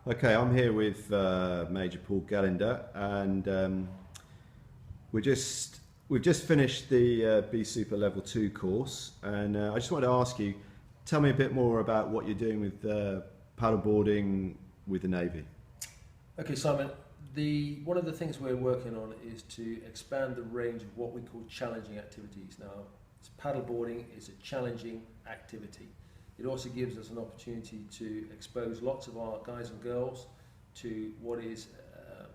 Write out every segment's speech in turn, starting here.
Okay, I'm here with Major Paul Gallender, and we've just finished the B Super Level 2 course, and I just wanted to ask you, tell me a bit more about what you're doing with paddleboarding with the Navy. Okay, Simon, one of the things we're working on is to expand the range of what we call challenging activities. Now, paddleboarding is a challenging activity. It also gives us an opportunity to expose lots of our guys and girls to what is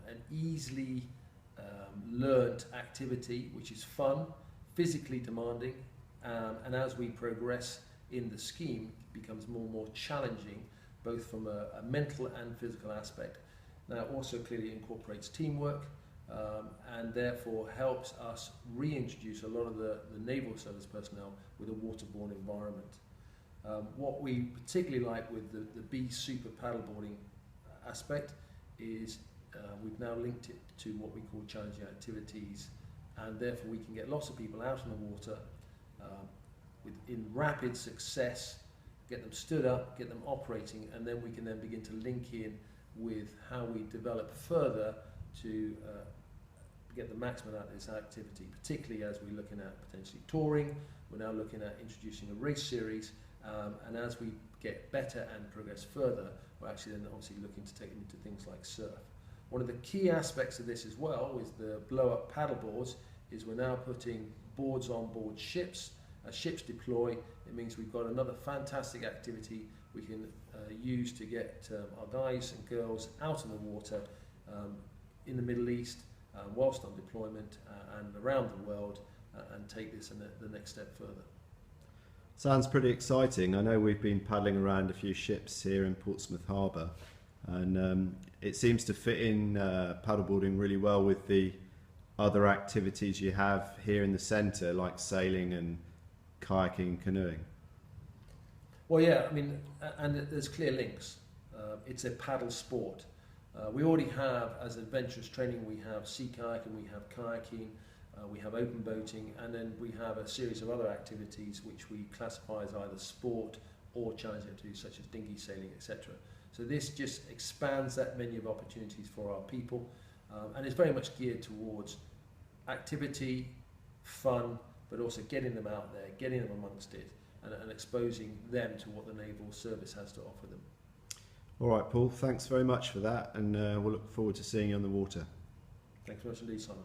an easily learnt activity, which is fun, physically demanding, and as we progress in the scheme, it becomes more and more challenging, both from a mental and physical aspect. Now, it also clearly incorporates teamwork, and therefore helps us reintroduce a lot of the naval service personnel with a waterborne environment. What we particularly like with the B Super paddleboarding aspect is we've now linked it to what we call challenging activities, and therefore we can get lots of people out on the water in rapid success, get them stood up, get them operating, and then we can then begin to link in with how we develop further to get the maximum out of this activity, particularly as we're looking at potentially touring. We're now looking at introducing a race series, and as we get better and progress further, we're actually then obviously looking to take them into things like surf. One of the key aspects of this as well is the blow-up paddle boards. Is we're now putting boards on board ships. As ships deploy, it means we've got another fantastic activity we can use to get our guys and girls out in the water in the Middle East whilst on deployment and around the world, and take this the next step further. Sounds pretty exciting. I know we've been paddling around a few ships here in Portsmouth Harbour, and it seems to fit in paddleboarding really well with the other activities you have here in the centre, like sailing and kayaking and canoeing. Well, yeah, I mean, and there's clear links. It's a paddle sport. We already have, as adventurous training, we have sea kayaking, we have kayaking, we have open boating, and then we have a series of other activities which we classify as either sport or challenging activities such as dinghy sailing, etc. So this just expands that menu of opportunities for our people, and it's very much geared towards activity, fun, but also getting them out there, getting them amongst it, and exposing them to what the naval service has to offer them. All right, Paul, thanks very much for that, and we'll look forward to seeing you on the water. Thanks very much indeed, Simon.